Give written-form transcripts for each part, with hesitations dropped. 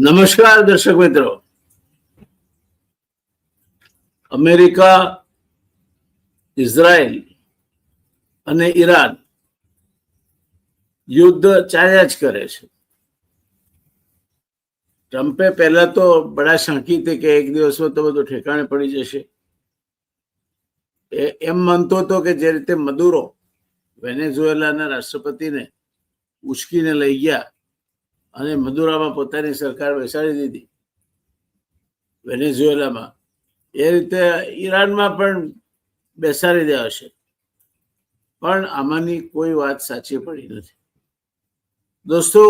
નમસ્કાર દર્શક મિત્રો. અમેરિકા, ઇઝરાયલ અને ઈરાન યુદ્ધ ચાલ્યા જ કરે છે. ટ્રમ્પે પહેલા તો બડા શાંકી થે કે એક દિવસમાં તો બધું ઠેકાણે પડી જશે એમ માનતો હતો કે જે રીતે મદુરો વેનેઝુએલાના રાષ્ટ્રપતિને ઉશ્કીને લઈ ગયા અને મદુરામાં પોતાની સરકાર બેસાડી દીધી વેનેઝુએલામાં, એ રીતે ઈરાનમાં પણ બેસાડી દેવાશે. પણ આમાંની કોઈ વાત સાચી પડી નથી. દોસ્તો,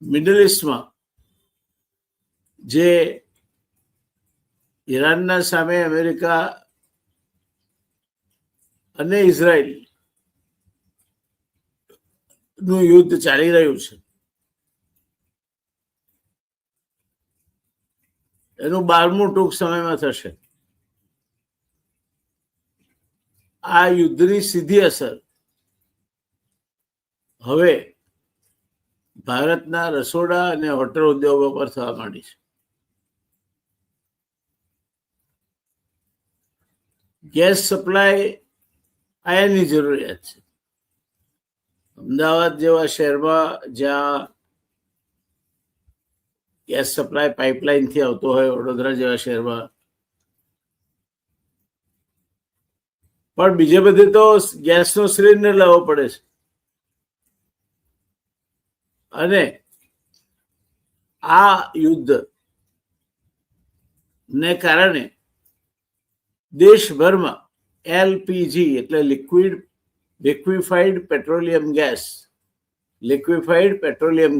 મિડલ ઇસ્ટમાં જે ઈરાનના સામે અમેરિકા અને ઇઝરાયલ નું યુદ્ધ ચાલી રહ્યું છે, એનું 12મું ટૂંક સમયમાં થશે. આ યુદ્ધની સીધી અસર હવે ભારતના રસોડા અને હોટલ ઉદ્યોગો પર થવા માંડી છે. ગેસ સપ્લાય આયાની જરૂરિયાત છે. અમદાવાદ જેવા શહેરમાં જ્યાં ગેસ સપ્લાય પાઇપલાઇનથી આવતો હોય, વડોદરા જેવા શહેરમાં, પણ બીજે બધે તો ગેસનો સિલિન્ડર લાવવો પડે છે. અને આ યુદ્ધ ને કારણે દેશભરમાં એલપીજી એટલે લિક્વિફાઈડ પેટ્રોલિયમ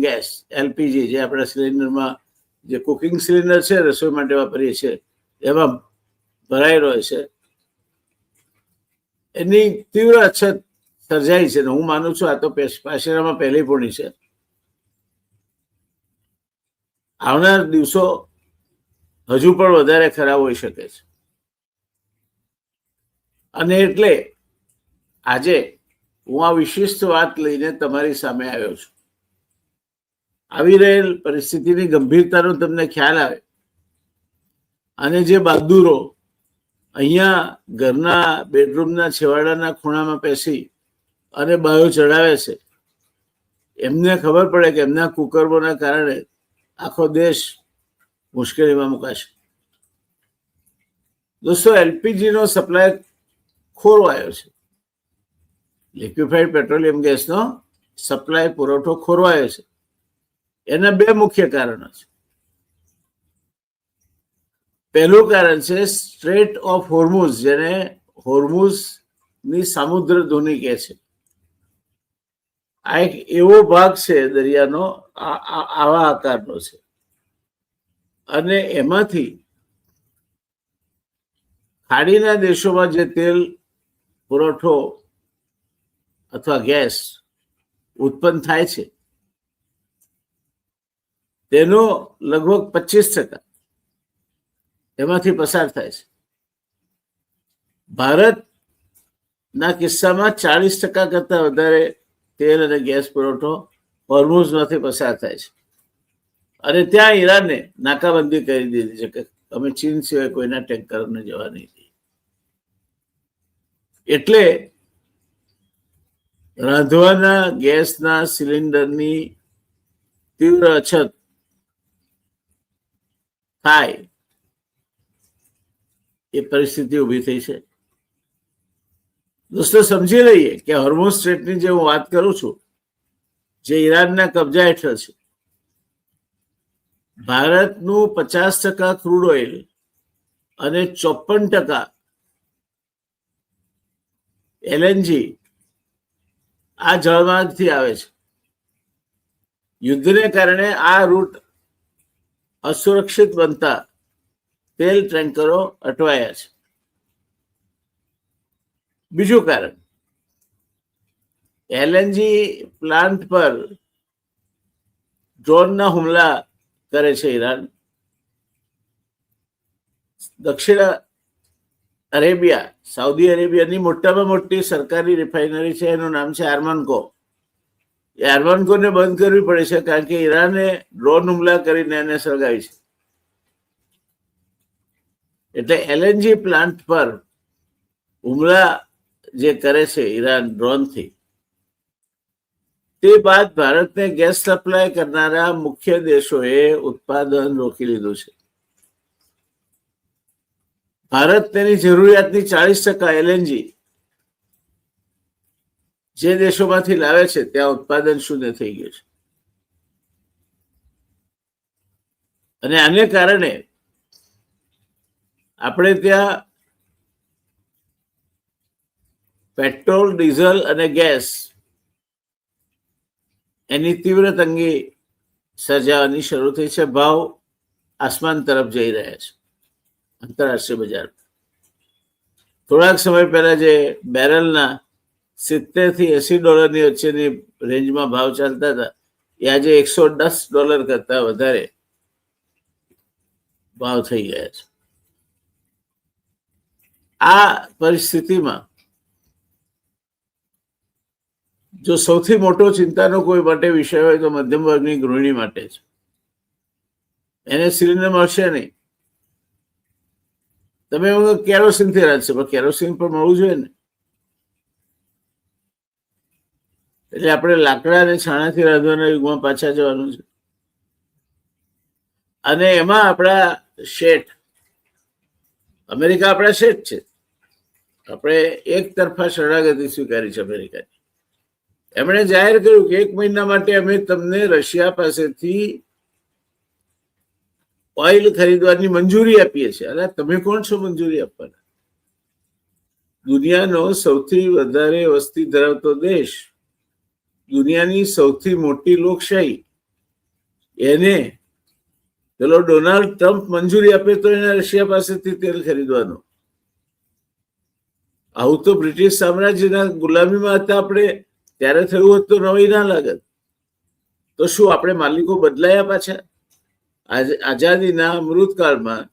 ગેસ એલપીજી, જે આપણા સિલિન્ડરમાં જે કુકિંગ સિલિન્ડર છે, રસોઈ માટે વાપરીએ છીએ, એમાં ભરાઈ રહ્યો છે. એની તીવ્ર અછત સર્જાઈ છે. હું માનું છું આ તો પાશેરામાં પહેલી પૂર્ણી છે. આવનાર દિવસો હજુ પણ વધારે ખરાબ હોઈ શકે છે. અને એટલે આજે હું આ વિશિષ્ટ વાત લઈને તમારી સામે આવ્યો છું. આવી રહેલ પરિસ્થિતિની ગંભીરતાનો તમને ખ્યાલ આવે અને જે બહાદુરો અહીંયા ઘરના બેડરૂમના છેવાડાના ખૂણામાં બેસી અને બાયો ચડાવે છે, એમને ખબર પડે કે એમના કુકર્મોના કારણે આખો દેશ મુશ્કેલીમાં મુકાશે. દોસ્તો, એલપીજીનો સપ્લાય ખોરવાયો છે. લિક્વિફાઈડ પેટ્રોલિયમ ગેસનો સપ્લાય પુરવઠો ખોરવાયો છે. એના બે મુખ્ય કારણો છે. પહેલું કારણ છે સ્ટ્રેટ ઓફ હોર્મુઝ, જેને હોર્મુઝની સામુદ્ર ધુની કહે છે. આ એક એવો ભાગ છે દરિયાનો, આવા આકારનો છે, અને એમાંથી ખાડીના દેશોમાં જે તેલ પુરવઠો અથવા ગેસ ઉત્પન્ન થાય છે, તેનો લગભગ 25% એમાંથી પસાર થાય છે. ભારતના કિસ્સામાં 40% કરતા વધારે તેલ અને ગેસ પુરવઠો હોર્મુઝમાંથી પસાર થાય છે. અને ત્યાં ઈરાને નાકાબંધી કરી દીધી છે કે અમે ચીન સિવાય કોઈના ટેન્કરોને જવા નહીં દઈએ. એટલે રાંધવાના ગેસના સિલિન્ડરની તીવ્ર અછત થાય એ પરિસ્થિતિ ઊભી થઈ છે. દોસ્તો, સમજી લઈએ કે હોર્મુઝ સ્ટ્રેટની જે હું વાત કરું છું, જે ઈરાનના કબજા હેઠળ છે, ભારતનું 50% ક્રૂડ ઓઇલ અને 54% એલએનજી આ જળમાર્ગથી આવે છે. યુદ્ધને કારણે આ રૂટ અસુરક્ષિત બનતા તેલ ટેન્કરો અટવાયા છે. બીજું કારણ, એલએનજી પ્લાન્ટ પર ડ્રોનના હુમલા કરે છે ઈરાન. દક્ષિણ અરેબિયા, સાઉદી અરેબિયાની મોટામાં મોટી સરકારી રિફાઇનરી છે, એનું નામ છે આર્માન્કો. એરમાન્કોને બંધ કરવી પડે છે, કારણ કે ઈરાને ડ્રોન હુમલા કરીને એને સળગાવી છે. એટલે એલએનજી પ્લાન્ટ પર હુમલા જે કરે છે ઈરાન ડ્રોનથી, તે બાદ ભારતને ગેસ સપ્લાય કરનારા મુખ્ય દેશોએ ઉત્પાદન રોકી લીધું છે. ભારત તેની જરૂરિયાતની 40% એલએનજી જે દેશોમાંથી લાવે છે ત્યાં ઉત્પાદન શૂન્ય થઈ ગયું છે. અને આને કારણે આપણે ત્યાં પેટ્રોલ, ડીઝલ અને ગેસ એની તીવ્ર તંગી સર્જાવાની શરૂ થઈ છે. ભાવ આસમાન તરફ જઈ રહ્યા છે આંતરરાષ્ટ્રીય બજાર. થોડાક સમય પહેલા જે બેરલના $70 થી $80 વચ્ચેની રેન્જમાં ભાવ ચાલતા હતા, એ આજે $110 કરતા વધારે ભાવ થઈ ગયા છે. આ પરિસ્થિતિમાં જો સૌથી મોટો ચિંતાનો કોઈ માટે વિષય હોય તો મધ્યમ વર્ગની ગૃહિણી માટે છે. એને સિલિન્ડર મળશે નહીં. તમે કેરોસીનથી રાંધશે, પણ કેરોસીન પણ મળવું જોઈએ ને. એટલે આપણે લાકડા અને છાણાથી રાંધવાના યુગમાં પાછા જવાનું છે. અને એમાં આપણા શેઠ, અમેરિકા આપણા શેઠ છે. આપણે એક તરફા શરણાગતિ સ્વીકારી છે અમેરિકાની. એમણે જાહેર કર્યું કે 1 મહિના માટે અમે તમને રશિયા પાસેથી ઓઇલ ખરીદવાની મંજૂરી આપીએ છીએ. અરે તમે કોણ છો મંજૂરી આપવાના? દુનિયાનો સૌથી વધારે વસ્તી ધરાવતો દેશ, દુનિયાની સૌથી મોટી લોકશાહી, એને પેલો ડોનાલ્ડ ટ્રમ્પ મંજૂરી આપે તો એને રશિયા પાસેથી તેલ ખરીદવાનું? આવું તો બ્રિટિશ સામ્રાજ્યના ગુલામીમાં હતા આપણે, ત્યારે થયું હોત તો નવાઈ ના લાગત. તો શું આપણે માલિકો બદલાયા પાછા? આઝાદીના અમૃતકાળમાં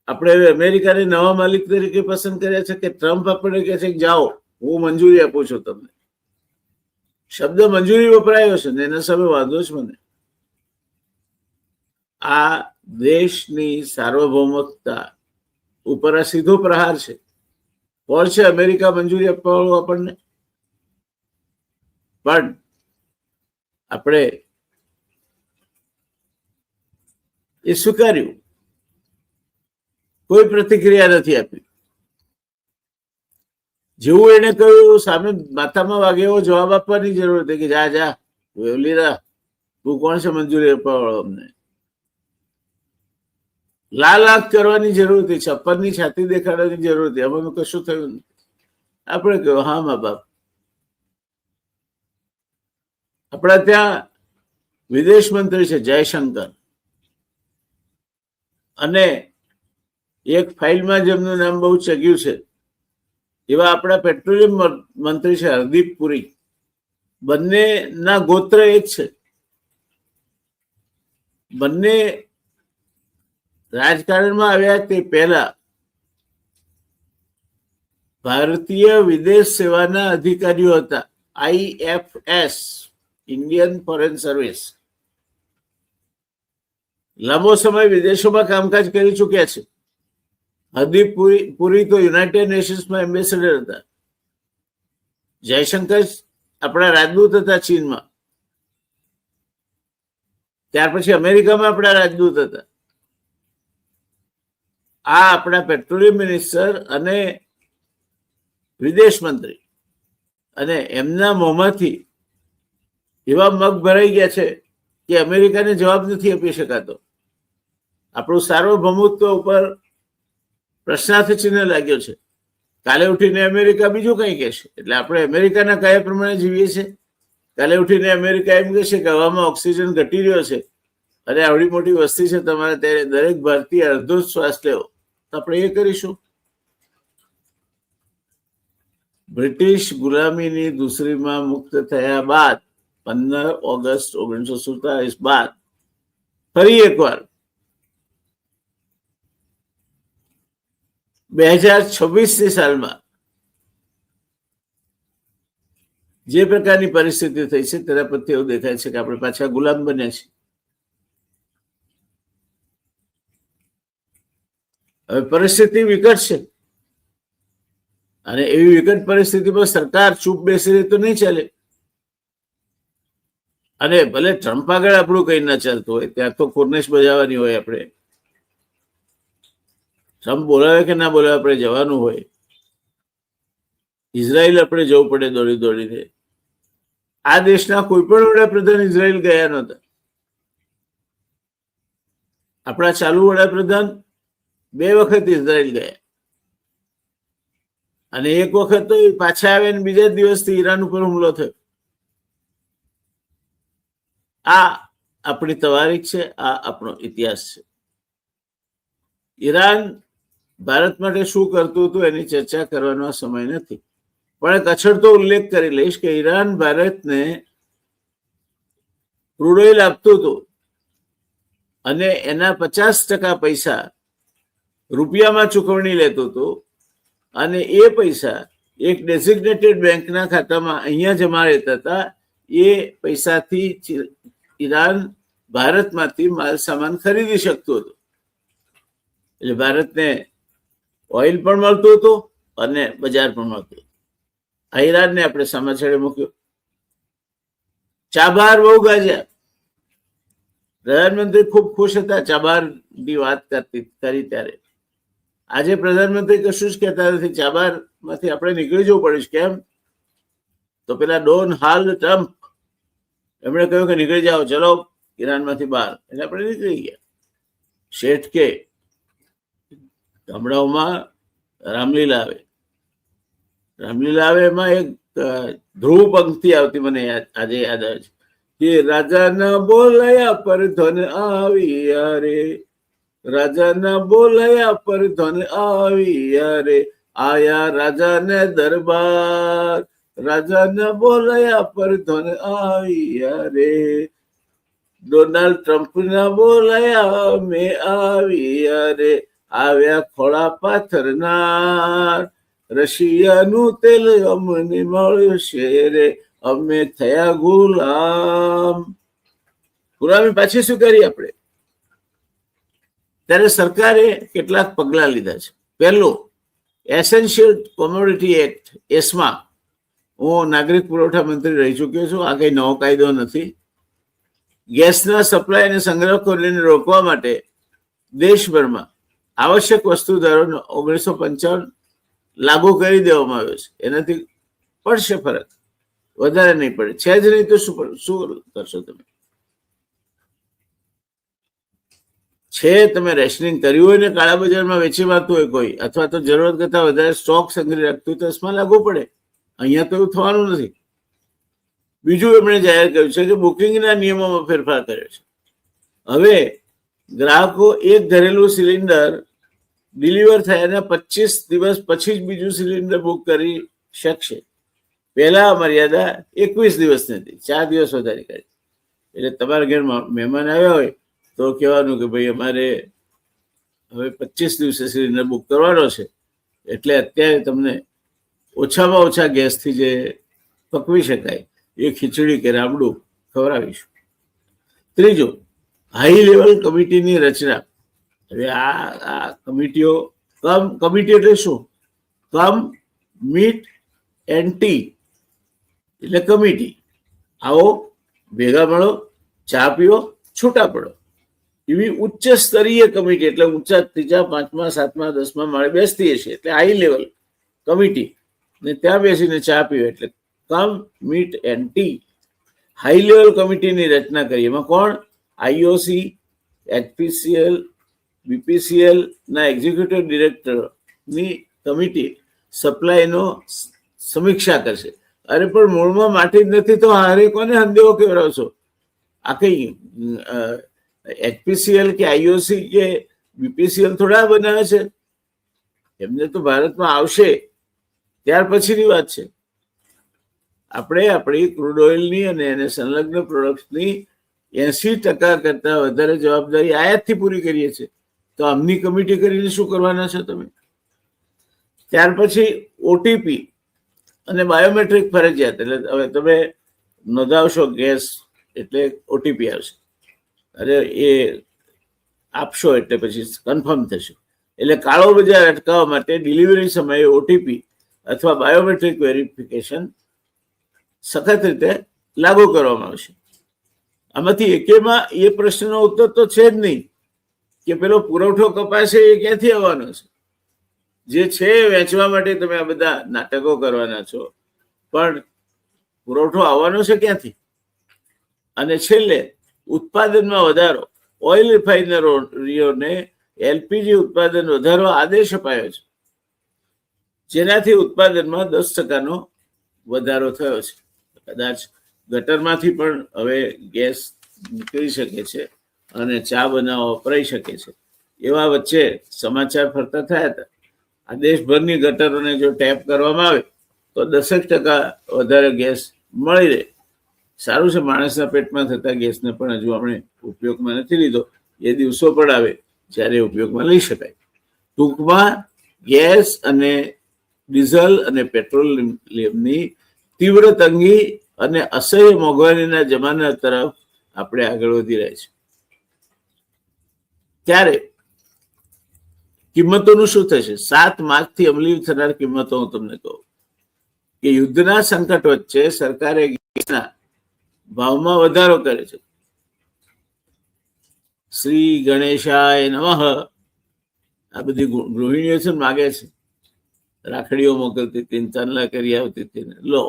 આપણે અમેરિકાને નવા માલિક તરીકે પસંદ કર્યા છે કે ટ્રમ્પ આપણને કહે છે કે જાઓ, હું મંજૂરી આપું છું તમને? શબ્દ મંજૂરી વપરાયો છે ને એના સામે વાંધો છે મને. આ દેશની સાર્વભૌમકતા ઉપર આ સીધો પ્રહાર છે. કોણ છે અમેરિકા મંજૂરી આપવા આપણને? પણ આપણે એ સ્વીકાર્યું, કોઈ પ્રતિક્રિયા નથી આપી. જેવું એને કહ્યું સામે માથામાં વાગે એવો જવાબ આપવાની જરૂર હતી કે જા જા વેવલી રા, તું કોણ છે મંજૂરી આપવા વાળો? અમને લાલ આંખ કરવાની જરૂર હતી, 56ની છાતી દેખાડવાની જરૂર હતી. આમાં કશું થયું નથી. આપણે કહ્યું હા મા બાપ. આપણા ત્યાં વિદેશ મંત્રી છે જયશંકર, અને એક ફાઇલમાં જેમનું નામ બહુ ચગ્યું છે એવા આપણા પેટ્રોલિયમ મંત્રી છે હરદીપ પુરી. બંનેના ગોત્ર એક છે. બંને રાજકારણમાં આવ્યા તે પહેલા ભારતીય વિદેશ સેવાના અધિકારીઓ હતા. IFS, Indian foreign service. લાંબો સમય વિદેશોમાં કામકાજ કરી ચૂક્યા છે. હરદીપ પુરી તો યુનાઇટેડ નેશન્સમાં એમ્બેસેડર હતા. જયશંકર આપણા રાજદૂત હતા ચીનમાં. ત્યાર પછી અમેરિકામાં આપણા રાજદૂત હતા. આ આપણા પેટ્રોલિયમ મિનિસ્ટર અને વિદેશ મંત્રી, અને એમના મોંમાંથી એવા મગ ભરાઈ ગયા છે કે અમેરિકાને જવાબ નથી આપી શકાતો. આપણું સાર્વભૌમત્વ ઉપર પ્રશ્નાર્થ ચિહ્ન લાગ્યો છે. કાલે ઉઠીને અમેરિકા બીજું કંઈ કહેશે, એટલે આપણે અમેરિકાના કયા પ્રમાણે જીવીએ છીએ. કાલે ઉઠીને અમેરિકા એમ કહેશે કે હવામાં ઓક્સિજન ઘટી રહ્યો છે અને આવડી મોટી વસ્તી છે તમારે, ત્યારે દરેક ભારતીય અડધો જ શ્વાસ લેવો, તો આપણે એ કરીશું. બ્રિટિશ ગુલામીની દૂસરીમાં મુક્ત થયા બાદ 15 ઓગસ્ટ 1947 બાદ ફરી એકવાર 2026ની સાલમાં જે પ્રકારની પરિસ્થિતિ થઈ છે તેના પરથી એવું દેખાય છે કે આપણે પાછા ગુલામ બન્યા છીએ. હવે પરિસ્થિતિ વિકટ છે અને એવી વિકટ પરિસ્થિતિમાં સરકાર ચૂપ બેસી રહી તો નહીં ચાલે. અને ભલે ટ્રમ્પ આગળ આપણું કઈ ના ચાલતું હોય, ત્યાં તો કોર્નેશ બજાવવાની હોય. આપણે ટ્રમ્પ બોલાવે કે ના બોલાવે આપણે જવાનું હોય. ઇઝરાયલ આપણે જવું પડે દોડી દોડીને. આ દેશના કોઈ પણ વડાપ્રધાન ઇઝરાયલ ગયા નહોતા. આપણા ચાલુ વડાપ્રધાન 2 વખત ઇઝરાયલ ગયા અને એક વખત તો પાછા આવે ને બીજા દિવસથી ઈરાન ઉપર હુમલો થયો. આ આપણી તવારીખ છે, આ આપણો ઇતિહાસ છે. ઈરાન ભારત માટે શું કરતું હતું એની ચર્ચા કરવાનો આ સમય નથી, પણ એક અછડતો ઉલ્લેખ કરી લઈશ કે ઈરાન ભારતને ક્રૂડ ઓઇલ આપતું હતું અને એના 50% પૈસા રૂપિયામાં ચૂકવણી લેતું હતું અને એ પૈસા એક ડેઝિગ્નેટેડ બેંકના ખાતામાં અહીંયા જમા રહેતા હતા. એ પૈસાથી ઈરાન ભારતમાંથી માલ સામાન ખરીદી શકતું હતું. એટલે ભારતને ઓઇલ પણ મળતું હતું અને બજાર પણ મળતું હતું. આ ઈરાનને આપણે સામાછેડે મૂક્યો. ચાબહાર બહુ ગાજ્યા. પ્રધાનમંત્રી ખૂબ ખુશ હતા ચાબહારની વાત કરી ત્યારે. આજે પ્રધાનમંત્રી કશું જ કહેતા નથી. ચાબહારમાંથી આપણે નીકળી જવું પડે છે. કેમ? તો પેલા ડોનાલ્ડ ટ્રમ્પ એમણે કહ્યું કે નીકળી જાઓ, ચલો ઈરાનમાંથી બહાર. એટલે આપણે નીકળી ગયા. શેઠ કે ગામડાઓમાં રામલીલા આવે. રામલીલા આવે એમાં એક ધ્રુવ પંક્તિ આવતી, મને આજે યાદ આવે છે કે રાજાના બોલાયા પર ધન આવ્યા રે, રાજાના બોલાયા પર ધન આવ્યા રે, આયા રાજાને દરબાર, રાજાના બોલાયા પર ધન આવ્યા રે, ડોનાલ્ડ ટ્રમ્પના બોલાયા મેં આવ્યા રે, આવ્યા ખોળા પાથરનાર, રશિયાનું તેલ અમને મળશે રે, અમે થયા ગુલામ. ગુલામી પાછી શું કરી આપણે? ત્યારે સરકારે કેટલાક પગલા લીધા છે. પહેલું, એસેન્શિયલ કોમોડિટી એક્ટ, એસ્મા. હું નાગરિક પુરવઠા મંત્રી રહી ચૂક્યો છું. આ કઈ નવો કાયદો નથી. ગેસના સપ્લાય અને સંગ્રહખોરીને રોકવા માટે દેશભરમાં આવશ્યક વસ્તુ ધારો 1955 લાગુ કરી દેવામાં આવ્યો છે. એનાથી પડશે ફરક, વધારે નહીં પડે. છે જ નહીં તો શું કરશો તમે? છે તમે રેશનિંગ કર્યું હોય ને કાળા બજારમાં વેચી મારતું હોય કોઈ, અથવા તો જરૂરત કરતા વધારે સ્ટોક સંગ્રહ રાખતું હોય તો એમાં લાગુ પડે. અહીંયા તો એવું થવાનું નથી. બીજું એમણે જાહેર કર્યું છે કે બુકિંગના નિયમોમાં ફેરફાર કર્યો છે. હવે ગ્રાહકો એક ઘરેલું સિલિન્ડર ડિલિવર થયાના 25 દિવસ પછી જ બીજું સિલિન્ડર બુક કરી શકશે. પહેલા મર્યાદા 21 દિવસની હતી, 4 દિવસ વધારી કરી. એટલે તમારા ઘર મહેમાન આવ્યા હોય તો કહેવાનું કે ભાઈ અમારે હવે 25 દિવસે સિલિન્ડર બુક કરવાનો છે, એટલે અત્યારે તમને ઓછામાં ઓછા ગેસથી જે પકવી શકાય એ ખીચડી કે રાબડું ખવડાવીશું. ત્રીજું, હાઈ લેવલ કમિટીની રચના. હવે આ કમિટીઓ, કમિટી એટલે શું? કમ મીટ એન્ડ ટી એટલે કમિટી. આવો, ભેગા મળો, ચા પીઓ, છૂટા પડો. એવી ઉચ્ચ સ્તરીય કમિટી, એટલે ઊંચા 3જા 5મા 7મા 10મા માળે બેસતી હશે, એટલે હાઈ લેવલ કમિટી. ને ત્યાં બેસીને ચા પીવે એટલે come meet and tea. High level કમિટીની રચના કરી. એમાં કોણ? આઈઓસી, એચપીસીએલ, બીપીસીએલ ના એક્ઝિક્યુટિવ ડિરેક્ટરની કમિટી સપ્લાયનો સમીક્ષા કરશે. અરે પણ મૂળમાં માટી જ નથી તો હારે કોને હંદેવો કેવડાવશો? આ કઈ એચપીસીએલ કે આઈઓસી કે બીપીસીએલ થોડા બનાવે છે? એમને તો ભારતમાં આવશે ત્યાર પછીની વાત છે. આપણે આપણી ક્રૂડ ઓઇલની અને એને સંલગ્ન પ્રોડક્ટ્સની 80% કરતા વધારે જવાબદારી આયાતથી પૂરી કરીએ છીએ. તો આમની કમિટી કરીને શું કરવાના છો તમે? ત્યાર પછી ઓટીપી અને બાયોમેટ્રિક ફરજિયાત. એટલે હવે તમે નોંધાવશો ગેસ એટલે ઓટીપી આવશે, અરે એ આપશો એટલે પછી કન્ફર્મ થશે. એટલે કાળો બજાર અટકાવવા માટે ડિલિવરી સમયે ઓટીપી અથવા બાયોમેટ્રિક વેરિફિકેશન સખત રીતે લાગુ કરવામાં આવશે. આમાંથી એકેમાં એ પ્રશ્નનો ઉત્તર તો છે જ નહીં કે પેલો પુરવઠો કપાશે એ ક્યાંથી આવવાનો છે. જે છે વેચવા માટે તમે આ બધા નાટકો કરવાના છો, પણ પુરવઠો આવવાનો છે ક્યાંથી? અને છેલ્લે ઉત્પાદનમાં વધારો. ઓઇલ રિફાઇનરીઓને એલપીજી ઉત્પાદન વધારવા આદેશ અપાયો છે, જેનાથી ઉત્પાદનમાં 10% વધારો થયો છે. કદાચ ગટરમાંથી પણ હવે ગેસ નીકળી શકે છે અને ચા બનાવવા વપરાઈ શકે છે. એવા વચ્ચે સમાચાર ફરતા થયા હતા. આ દેશભરની ગટરોને જો ટેપ કરવામાં આવે તો 10% વધારે ગેસ મળી રહે. સારું છે, માણસના પેટમાં થતા ગેસને પણ હજુ આપણે ઉપયોગમાં નથી લીધો. એ દિવસો પણ આવે જ્યારે ઉપયોગમાં લઈ શકાય. ટૂંકમાં ગેસ અને ડીઝલ અને પેટ્રોલિયમની તીવ્ર તંગી અને અસહ્ય મોંઘવારીના જમાના તરફ આપણે આગળ વધી રહ્યા છીએ. ત્યારે કિંમતોનું શું થશે? 7 માર્ચથી અમલી થનાર કિંમતો હું તમને કહું કે યુદ્ધના સંકટ વચ્ચે સરકારે ગેસના ભાવમાં વધારો કરે છે. શ્રી ગણેશાય નમઃ. આ બધી ગૃહિણીઓ છે માગે છે, રાખડીઓ મોકલતી હતી, ચાંદલા કરી આવતી હતી. લો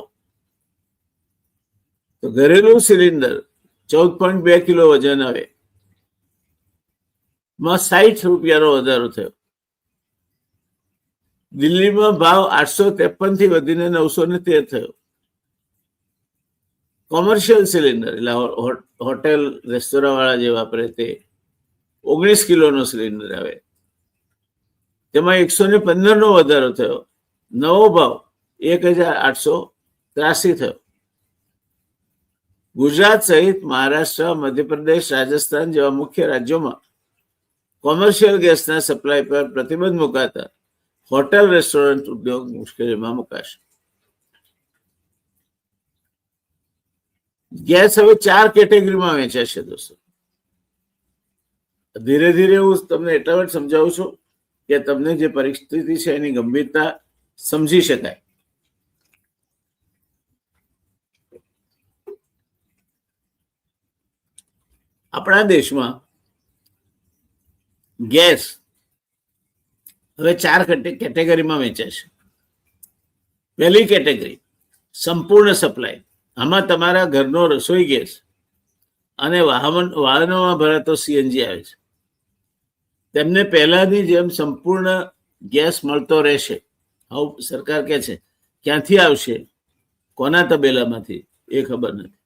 તો ઘરેલું સિલિન્ડર 14.2 કિલો વજન આવે માં 60 રૂપિયાનો વધારો થયો. દિલ્હીમાં ભાવ 853 થી વધીને 913 થયો. કોમર્શિયલ સિલિન્ડર એટલે હોટેલ રેસ્ટોરાં વાળા જે વાપરે તે 19 કિલોનો સિલિન્ડર આવે, તેમાં 115 નો વધારો થયો. નવો ભાવ 1883 થયો. ગુજરાત સહિત મહારાષ્ટ્ર, મધ્યપ્રદેશ, રાજસ્થાન જેવા મુખ્ય રાજ્યોમાં કોમર્શિયલ ગેસના સપ્લાય પર પ્રતિબંધ મુકાતા હોટેલ રેસ્ટોરન્ટ ઉદ્યોગ મુશ્કેલીમાં મુકાશે. ગેસ હવે 4 કેટેગરીમાં વેચાશે દોસ્તો. ધીરે ધીરે હું તમને એટલા માટે સમજાવું છું કે તમને જે પરિસ્થિતિ છે એની ગંભીરતા સમજી શકાય. આપણા દેશમાં ગેસ હવે 4 કેટેગરીમાં વેચાશે. પહેલી કેટેગરી સંપૂર્ણ સપ્લાય. આમાં તમારા ઘરનો રસોઈ ગેસ અને વાહનોમાં ભરાતો સીએનજી આવે છે. તેમને પહેલાની જેમ સંપૂર્ણ ગેસ મળતો રહેશે. આવું સરકાર કહે છે. ક્યાંથી આવશે, કોના તબેલામાંથી, એ ખબર નથી.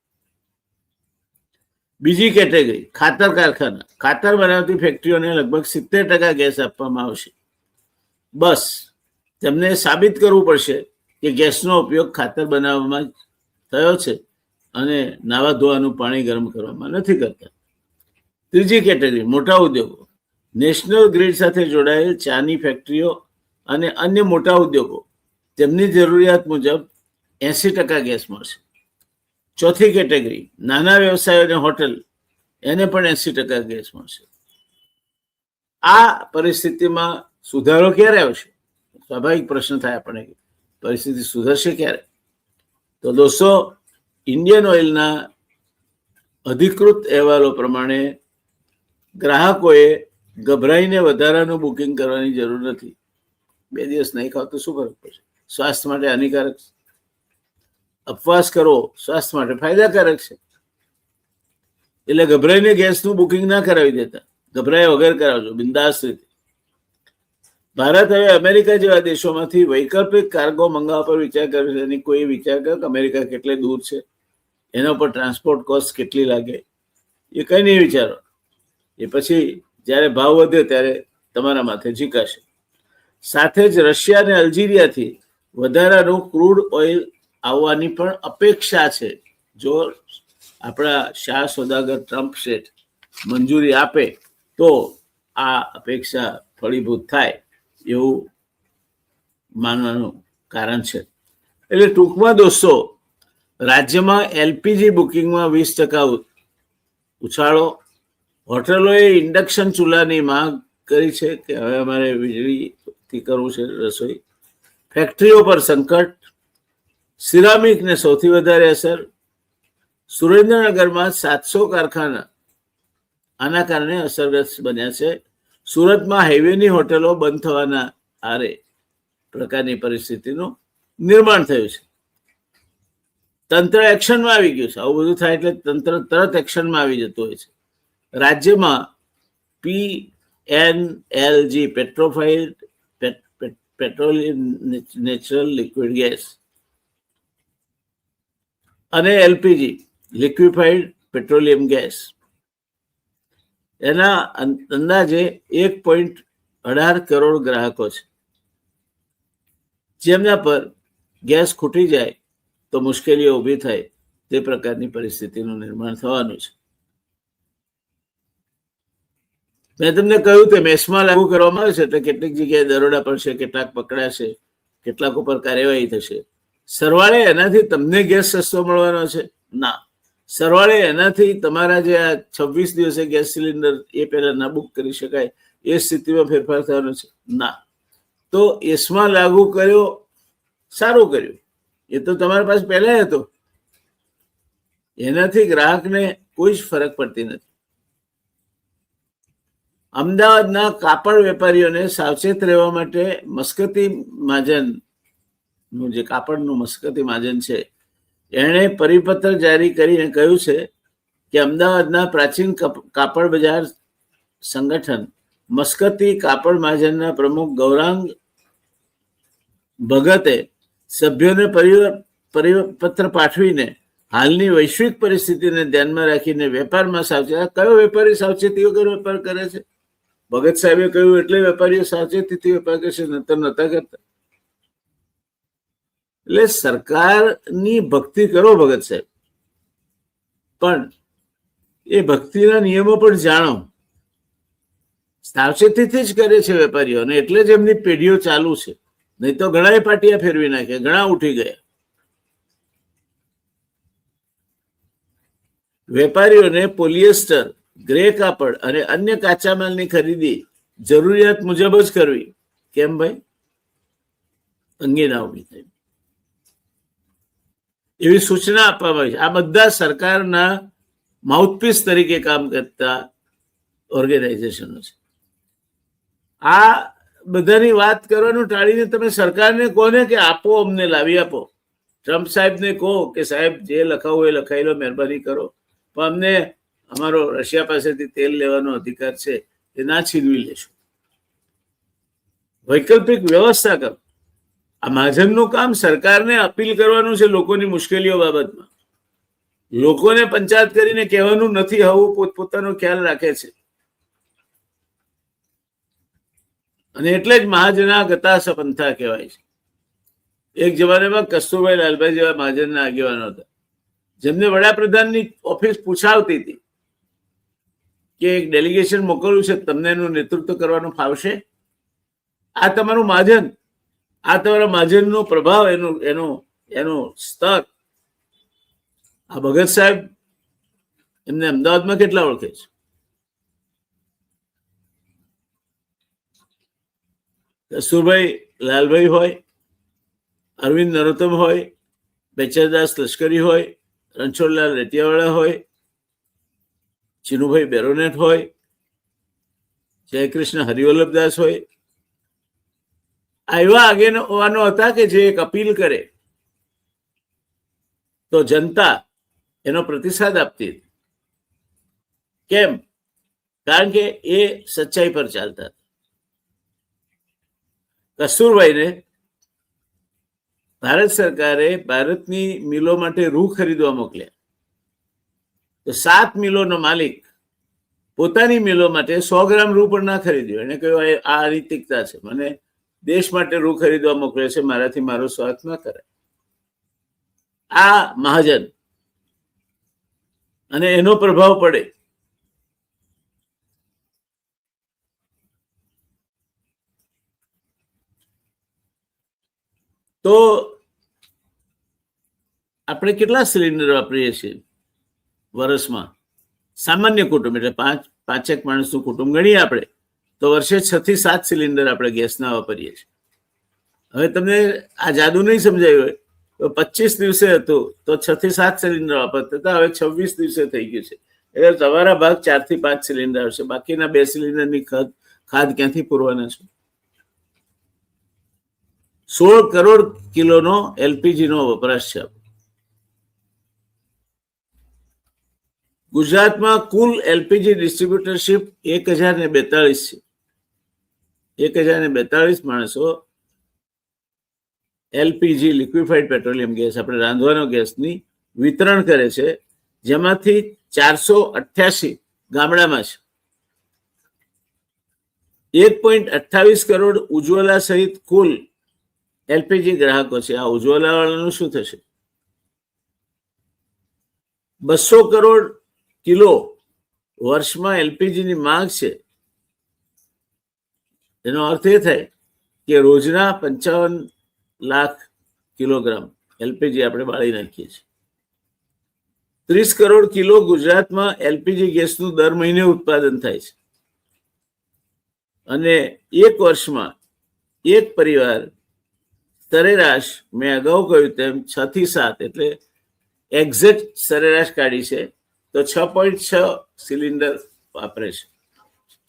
બીજી કેટેગરી ખાતર કારખાના. ખાતર બનાવતી ફેક્ટરીઓને લગભગ 70% ગેસ આપવામાં આવશે. બસ તેમને સાબિત કરવું પડશે કે ગેસનો ઉપયોગ ખાતર બનાવવામાં થયો છે અને નાવા ધોવાનું પાણી ગરમ કરવામાં નથી કરતા. ત્રીજી કેટેગરી મોટા ઉદ્યોગો. નેશનલ ગ્રીડ સાથે જોડાયેલ ચાની ફેક્ટરીઓ અને અન્ય મોટા ઉદ્યોગો, તેમની જરૂરિયાત મુજબ 80% ગેસ મળશે. ચોથી કેટેગરી નાના વ્યવસાયો અને હોટેલ, એને પણ 80% ગેસ મળશે. આ પરિસ્થિતિમાં સુધારો ક્યારે આવશે? સ્વાભાવિક પ્રશ્ન થાય આપણે, પરિસ્થિતિ સુધરશે ક્યારે? તો દોસ્તો, ઇન્ડિયન ઓઇલના અધિકૃત અહેવાલો પ્રમાણે ગ્રાહકોએ ગભરાઈને વધારાનું બુકિંગ કરવાની જરૂર નથી. 2 દિવસ નહીં ખાવ તો શું ફરક પડશે? સ્વાસ્થ્ય માટે હાનિકારક છે. ઉપવાસ કરો, સ્વાસ્થ્ય માટે ફાયદાકારક છે. એટલે ગભરાઈને ગેસનું બુકિંગ ના કરાવી દેતા, ગભરાયા વગર કરાવજો, બિંદાસ રીતે. ભારત હવે અમેરિકા જેવા દેશોમાંથી વૈકલ્પિક કાર્ગો મંગાવવા પર વિચાર કરે છે. એની કોઈ વિચાર કરે કે અમેરિકા કેટલે દૂર છે, એના પર ટ્રાન્સપોર્ટ કોસ્ટ કેટલી લાગે, એ કંઈ નહીં વિચારો. એ પછી જ્યારે ભાવ વધે ત્યારે તમારા માથે ઝીકાશે. સાથે જ રશિયા અને અલ્જીરિયાથી વધારાનું ક્રૂડ ઓઇલ આવવાની પણ અપેક્ષા છે. જો આપણા શાહ સોદાગર ટ્રમ્પ શેઠ મંજૂરી આપે તો આ અપેક્ષા ફળીભૂત થાય એવું માનવાનું કારણ છે. એટલે ટૂંકમાં દોસ્તો, રાજ્યમાં એલપીજી બુકિંગમાં 20% ઉછાળો. હોટલોએ ઇન્ડક્શન ચૂલાની માંગ કરી છે કે હવે અમારે વીજળીથી કરવું છે રસોઈ. ફેક્ટરીઓ પર સંકટ. સિરામિકને સૌથી વધારે અસર. સુરેન્દ્રનગરમાં 700 કારખાના આના કારણે અસરગ્રસ્ત બન્યા છે. સુરતમાં હાઈવેની હોટલો બંધ થવાના આરે પ્રકારની પરિસ્થિતિનું નિર્માણ થયું છે. તંત્ર એક્શનમાં આવી ગયું છે. આવું બધું થાય એટલે તંત્ર તરત એક્શનમાં આવી જતું હોય છે. રાજ્યમાં PNLG petroleum natural liquid gas અને એલપીજી લિક્વિફાઈડ પેટ્રોલિયમ ગેસ એના અંદાજે 1.18 કરોડ ગ્રાહકો છે, જેમના પર ગેસ ખૂટી જાય તો મુશ્કેલીઓ ઊભી થાય તે પ્રકારની પરિસ્થિતિનું નિર્માણ થવાનું છે. મેં તમને કહ્યું કે મેસમાં લાગુ કરવામાં આવે છે એટલે કેટલીક જગ્યાએ દરોડા પડશે, કેટલાક પકડાશે, કેટલાક ઉપર કાર્યવાહી થશે. સરવાળે એનાથી તમને ગેસ સસ્તો મળવાનો છે? ના. સરવાળે એનાથી તમારા જે આ 26 દિવસે ગેસ સિલિન્ડર એ પહેલા ના બુક કરી શકાય એ સ્થિતિમાં ફેરફાર થવાનો છે? ના. તો એસમાં લાગુ કર્યો, સારું કર્યું. એ તો તમારા પાસે પહેલા હતો. એનાથી ગ્રાહકને કોઈ જ ફરક પડતી નથી. અમદાવાદના કાપડ વેપારીઓને સાવચેત રહેવા માટે મસ્કતી મહાજનનું જે કાપડનું મસ્કતી મહાજન છે એણે પરિપત્ર જારી કરીને કહ્યું છે કે અમદાવાદના પ્રાચીન કાપડ બજાર સંગઠન મસ્કતી કાપડ મહાજનના પ્રમુખ ગૌરાંગ ભગતે સભ્યોને પરિપત્ર પાઠવીને હાલની વૈશ્વિક પરિસ્થિતિને ધ્યાનમાં રાખીને વેપારમાં સાવચેત. કયો વેપારી સાવચેતી વગર વેપાર કરે છે? ભગત સાહેબે કહ્યું એટલે વેપારીઓ સાવચેતીથી વેપાર કરશે, નતર નતા કરતા. એટલે સરકારની ભક્તિ કરો ભગત સાહેબ, પણ એ ભક્તિના નિયમો પણ જાણો. સાવચેતીથી જ કરે છે વેપારીઓ, અને એટલે જ એમની પેઢીઓ ચાલુ છે. નહીં તો ઘણા પાટિયા ફેરવી નાખ્યા, ઘણા ઉઠી ગયા. વેપારીઓને પોલિએસ્ટર, ગ્રે કાપડ અને અન્ય કાચા માલની ખરીદી જરૂરિયાત મુજબ જ કરવી. કેમ ભાઈ? તંગી ના ઉભી થાય એવી સૂચના આપવામાં આવી છે. આ બધા સરકારના માઉથપીસ તરીકે કામ કરતા ઓર્ગેનાઇઝેશનો છે. આ બધાની વાત કરવાનું ટાળીને તમે સરકારને કોને કે આપો, અમને લાવી આપો. ટ્રમ્પ સાહેબને કહો કે સાહેબ જે લખાવું એ લખાઈ લો, મહેરબાની કરો, પણ અમને અમારો રશિયા પાસેથી તેલ લેવાનો અધિકાર છે એ ના છીનવી લેશું. વૈકલ્પિક વ્યવસ્થા કરો. આ મહાજનનું કામ સરકારને અપીલ કરવાનું છે લોકોની મુશ્કેલીઓ બાબતમાં. લોકોને પંચાયત કરીને કહેવાનું નથી, આવું પોતપોતાનો ખ્યાલ રાખે છે. અને એટલે જ મહાજના ગતા સપંથા કહેવાય છે. એક જમાનામાં કસ્તુરભાઈ લાલભાઈ જેવા મહાજનના આગેવાનો હતા, જેમને વડાપ્રધાનની ઓફિસ પૂછાવતી હતી કે એક ડેલિગેશન મોકલ્યું છે, તમને એનું નેતૃત્વ કરવાનું ફાવશે? આ તમારું મહાજન, આ તમારા મહાજનનો પ્રભાવ, એનો સ્તર. આ ભગત સાહેબ એમને અમદાવાદમાં કેટલા ઓળખે છે? કસ્તુરભાઈ લાલભાઈ હોય, અરવિંદ નરોત્તમ હોય, બેચરદાસ લશ્કરી હોય, રણછોડલાલ રેટિયાવાળા હોય, ચિનુભાઈ બેરોનેટ હોય, જયકૃષ્ણ હરિવલ્લભદાસ હોય. આ એવા આગેવાનો હતા કે જે એક અપીલ કરે તો જનતા એનો પ્રતિસાદ આપતી હતી. કેમ? કારણ કે એ સચ્ચાઈ પર ચાલતા હતા. કસ્તુરભાઈને ભારત સરકારે ભારતની મિલો માટે રૂ ખરીદવા મોકલ્યા, તો 7 મિલોનો માલિક પોતાની મિલો માટે 100 ગ્રામ રૂ પણ ના ખરીદ્યો. એને કહ્યું આ અનૈતિકતા છે, મને દેશ માટે રૂ ખરીદવા મોકલે છે, મારાથી મારો સ્વાર્થ ના કરે. આ મહાજન અને એનો પ્રભાવ પડે. તો આપણે કેટલા સિલિન્ડર વાપરીએ છીએ વર્ષમાં? સામાન્ય કુટુંબ એટલે પાંચેક માણસનું કુટુંબ ગણીએ આપણે તો વર્ષે 6 થી 7 સિલિન્ડર આપણે ગેસના વાપરીએ છીએ. હવે તમને આ જાદુ નહીં સમજાયું હોય તો 25 દિવસે હતું તો 6 થી 7 સિલિન્ડર વાપરતા હતા, હવે 26 દિવસે થઈ ગયું છે. એટલે તમારા ભાગ 4 થી 5 સિલિન્ડર આવશે, બાકીના 2 સિલિન્ડરની ખાદ ક્યાંથી પૂરવાના છે? 16 કરોડ કિલોનો એલપીજી નો વપરાશ છે. ગુજરાતમાં કુલ એલપીજી ડિસ્ટ્રીબ્યુટરશીપ 1042 છે. 1042 માણસો એલપીજી લિક્વિફાઈડ પેટ્રોલિયમ ગેસ, આપણે રાંધવાનો ગેસની વિતરણ કરે છે, જેમાંથી 488 ગામડામાં છે. 1.28 કરોડ ઉજ્જવલા સહિત કુલ એલપીજી ગ્રાહકો છે. આ ઉજ્જવલા વાળાનું શું થશે? 200 કરોડ કિલો વર્ષમાં એલપીજીની માંગ છે. એનો અર્થ એ થાય કે રોજના 55 લાખ કિલોગ્રામ એલપીજી આપણે બાળી નાખીએ છીએ. 30 કરોડ કિલો ગુજરાતમાં એલપીજી ગેસનું દર મહિને ઉત્પાદન થાય છે. અને એક વર્ષમાં એક પરિવાર સરેરાશ, મેં અગાઉ કહ્યું તેમ 6 થી 7 એટલે એક્ઝેક્ટ સરેરાશ કાઢી છે તો 6.6 સિલિન્ડર વાપરે છે.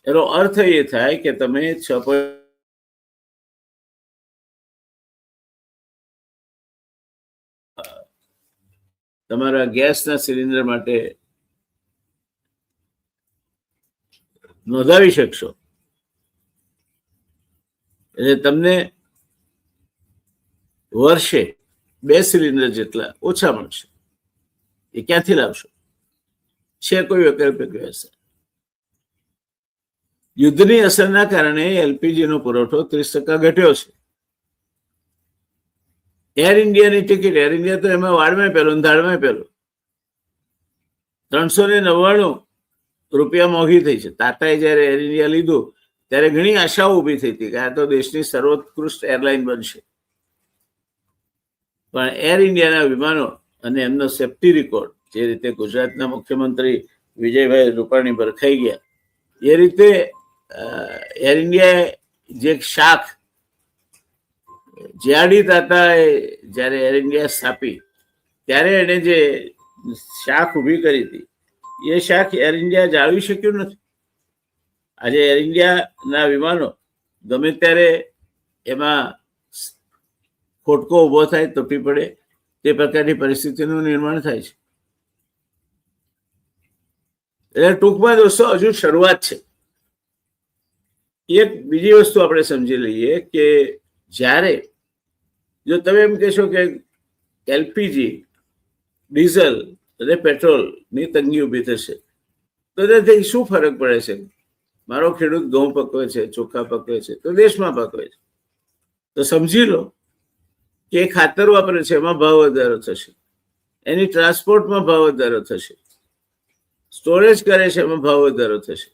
એનો અર્થ એ થાય કે તમે 6. તમારા ગેસના સિલિન્ડર માટે નોંધાવી શકશો. એટલે તમને વર્ષે 2 સિલિન્ડર જેટલા ઓછા મળશે. એ ક્યાંથી લાવશો? છે કોઈ વૈકલ્પિક વ્યવસ્થા? યુદ્ધની અસરના કારણે એલપીજીનો પુરવઠો 30% ઘટ્યો છે. એર ઇન્ડિયાની ટિકિટ, એર ઇન્ડિયા તો એમાં વાડમાં પેલું ધાડમાં પેલું, 399 રૂપિયા મોંઘી થઈ છે. ટાટાએ જયારે એર ઇન્ડિયા લીધું ત્યારે ઘણી આશાઓ ઊભી થઈ હતી કે આ તો દેશની સર્વોત્કૃષ્ટ એરલાઇન બનશે. પણ એર ઇન્ડિયાના વિમાનો અને એમનો સેફ્ટી રેકોર્ડ, જે રીતે ગુજરાતના મુખ્યમંત્રી વિજયભાઈ રૂપાણી ભરખાઈ ગયા, એ રીતે એર ઇન્ડિયાએ જે શાખ જેઆરડી તાતાએ જ્યારે એર ઇન્ડિયા સ્થાપી ત્યારે એને જે શાખ ઊભી કરી હતી એ શાખ એર ઇન્ડિયા જાળવી શક્યું નથી. આજે એર ઇન્ડિયાના વિમાનો ગમે ત્યારે એમાં ખોટકો ઉભો થાય, તૂટી પડે, તે પ્રકારની પરિસ્થિતિનું નિર્માણ થાય છે. એટલે ટૂંકમાં દોસ્તો હજુ શરૂઆત છે. એક બીજી વસ્તુ આપણે સમજી લઈએ કે જ્યારે જો તમે એમ કહેશો કે એલપીજી, ડીઝલ અને પેટ્રોલની તંગી ઊભી થશે તો તેનાથી શું ફરક પડે છે? મારો ખેડૂત ઘઉં પકવે છે, ચોખા પકવે છે, તો દેશમાં પકવે છે. તો સમજી લો કે ખાતર વાપરે છે, એમાં ભાવ વધારો થશે. એની ટ્રાન્સપોર્ટમાં ભાવ વધારો થશે. સ્ટોરેજ કરે છે, એમાં ભાવ વધારો થશે.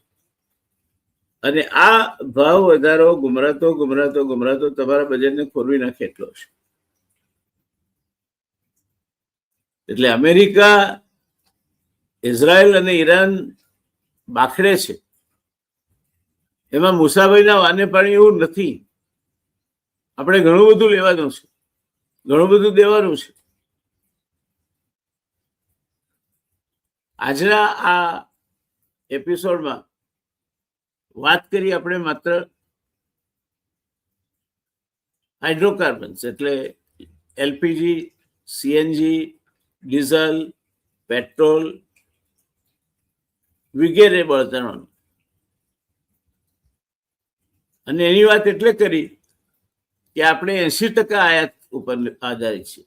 અને આ ભાવ વધારો ગુમરાતો તમારા બજેટને ખોરવી નાખે એટલો છે. એટલે અમેરિકા, ઇઝરાયલ અને ઈરાન બાખડે છે, એમાં મુસાફરીના વાને પાણી એવું નથી. આપણે ઘણું બધું લેવાનું છે, ઘણું બધું દેવાનું છે. આજના આ એપિસોડમાં વાત કરી આપણે માત્ર હાઇડ્રોકાર્બન્સ એટલે એલપીજી, સીએનજી, ડીઝલ, પેટ્રોલ વગેરે બળતણો, અને એની વાત એટલે કરી કે આપણે 80% આયાત ઉપર આધારિત છીએ.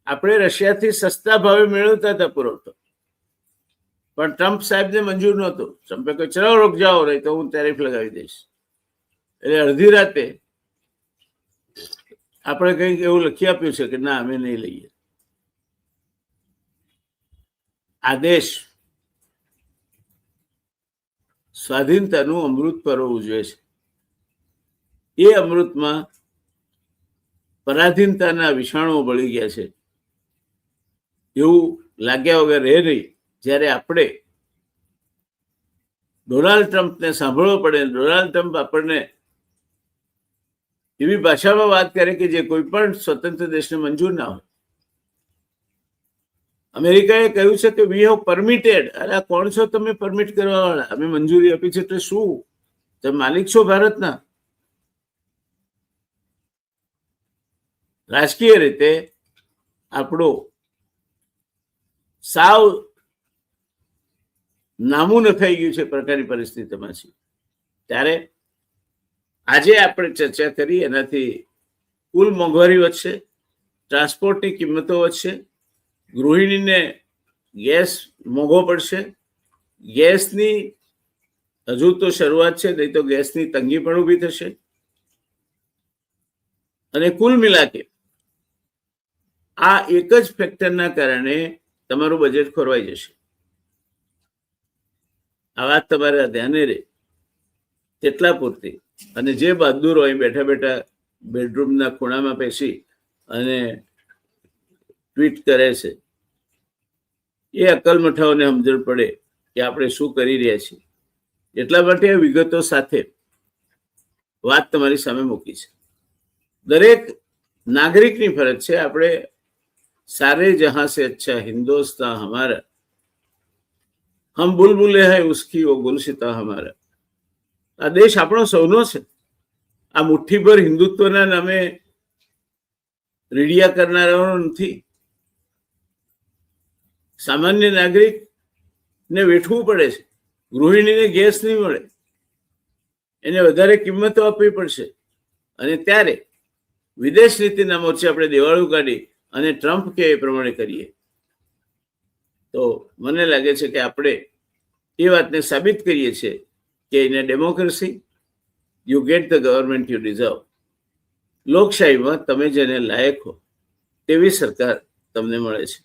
આપણે રશિયાથી સસ્તા ભાવે મેળવતા હતા પુરવઠો, પણ ટ્રમ્પ સાહેબને મંજૂર નહોતું. ટ્રમ્પે કહ્યું ચલો રોક જાઓ રહી તો હું ટેરિફ લગાવી દઈશ. એટલે અડધી રાતે આપણે કંઈક એવું લખી આપ્યું છે કે ના, અમે નહીં લઈએ. આ દેશ સ્વાધીનતાનું અમૃત પર્વ ઉજવે છે. એ અમૃતમાં પરાધીનતાના વિષાણુઓ ભળી ગયા છે. એવું લાગ્યા વગર રહે નહીં. જ્યારે આપણે ડોનાલ્ડ ટ્રમ્પને સાંભળવો પડે, ડોનાલ્ડ ટ્રમ્પ આપણને એવી ભાષામાં વાત કરે કે જે કોઈ પણ સ્વતંત્ર દેશને મંજૂર ના હોય. અમેરિકાએ કહ્યું છે કે વી હેવ પરમિટેડ. અરે કોણ છો તમે પરમિટ કરવા વાળા? અમે મંજૂરી આપી છે એટલે શું? તમે માલિક છો ભારતના? રાજકીય રીતે આપણું સાવ નામું નખાઈ ગયું છે પ્રકારની પરિસ્થિતિમાં છે. ત્યારે આજે આપણે ચર્ચા કરી, એનાથી કુલ મોંઘવારી વધશે, ટ્રાન્સપોર્ટની કિંમતો વધશે, ગૃહિણીને ગેસ મોંઘો પડશે, ગેસની હજુ તો શરૂઆત છે, નહીં તો ગેસની તંગી પણ ઊભી થશે, અને કુલ મિલાકે આ એક જ ફેક્ટરના કારણે તમારું બજેટ ખોરવાઈ જશે. આ વાત તમારા ધ્યાને રહે તેટલા પૂરતી. અને જે બહાદુરો અહીં બેઠા બેઠા બેડરૂમના ખૂણામાં બેસી અને ટ્વીટ કરે છે, એ અક્કલ મઠાઓને સમજણ પડે કે આપણે શું કરી રહ્યા છીએ. એટલા માટે વિગતો સાથે વાત તમારી સામે મૂકી છે. દરેક નાગરિકની ફરજ છે આપણે सारे जहां से अच्छा हिंदुस्तान हमारा, हम बुलबुले हैं उसकी वो गुलशिता हमारा. આ દેશ આપણો સૌનો છે. આ મુઠ્ઠીભર હિન્દુત્વના નામે રીડિયા કરનારાઓ નથી. સામાન્ય નાગરિક ને વેઠવું પડે છે. ગૃહિણીને ગેસ નહીં મળે, એને વધારે કિંમતો આપવી પડશે. અને ત્યારે વિદેશ નીતિના મોરચે આપણે દેવાળું કાઢી અને ટ્રમ્પ કે એ પ્રમાણે કરીએ તો મને લાગે છે કે આપણે એ વાતને સાબિત કરીએ છીએ કે in democracy you get the government you deserve. લોકશાહીમાં તમે જેને લાયક હો તેવી સરકાર તમને મળે છે.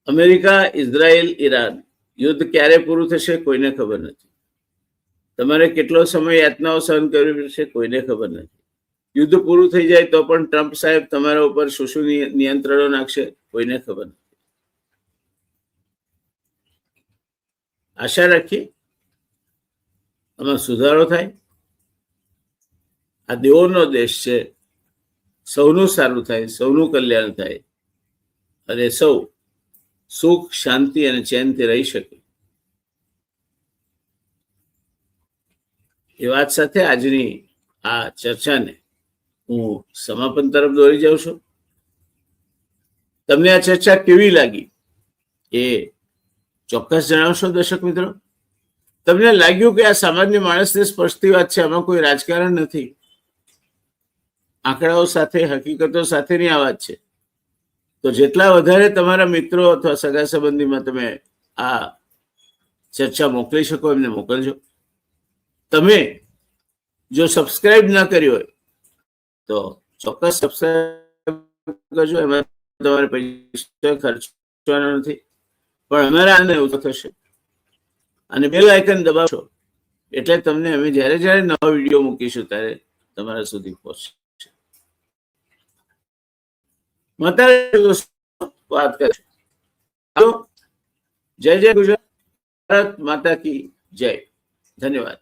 અમેરિકા, ઇઝરાયલ, ઈરાન યુદ્ધ ક્યારે પૂરું થશે કોઈને ખબર નથી. તમારે કેટલો સમય યાતનાઓ સહન કરવી પડશે કોઈને ખબર નથી. યુદ્ધ પૂરું થઈ જાય તો પણ ટ્રમ્પ સાહેબ તમારા ઉપર શું શું નિયંત્રણો નાખશે કોઈને ખબર નથી. આશા રાખીએ આમાં સુધારો થાય. આ દેવોનો દેશ છે, સૌનું સારું થાય, સૌનું કલ્યાણ થાય અને સૌ સુખ, શાંતિ અને ચેનથી રહી શકે. એ વાત સાથે આજની આ ચર્ચાને હું સમાપન તરફ દોરી જાઉં છું. તમને આ ચર્ચા કેવી લાગી એ ચોક્કસ જણાવશો દર્શક મિત્રો. તમને લાગ્યું કે આ સામાન્ય માણસને સ્પર્શતી વાત છે, આમાં કોઈ રાજકારણ નથી, આંકડાઓ સાથે, હકીકતો સાથેની આ વાત છે, તો જેટલા વધારે તમારા મિત્રો અથવા સગા સંબંધીમાં તમે આ ચર્ચા મોકલી શકો એમને મોકલજો. તમે જો સબસ્ક્રાઇબ ના કરી હોય તો ચોક્કસ સબસ્ક્રાઇબ કરજો. એમાં તમારે પૈસા ખર્ચવાનો નથી, પણ અમારા આને એવું થશે. અને બેલ આઇકન દબાવશો એટલે તમને અમે જ્યારે જ્યારે નવા વિડીયો મૂકીશું ત્યારે તમારા સુધી પહોંચશે. વાત કરશું. જય જય ગુજરાત, ભારત માતા કી જય. ધન્યવાદ.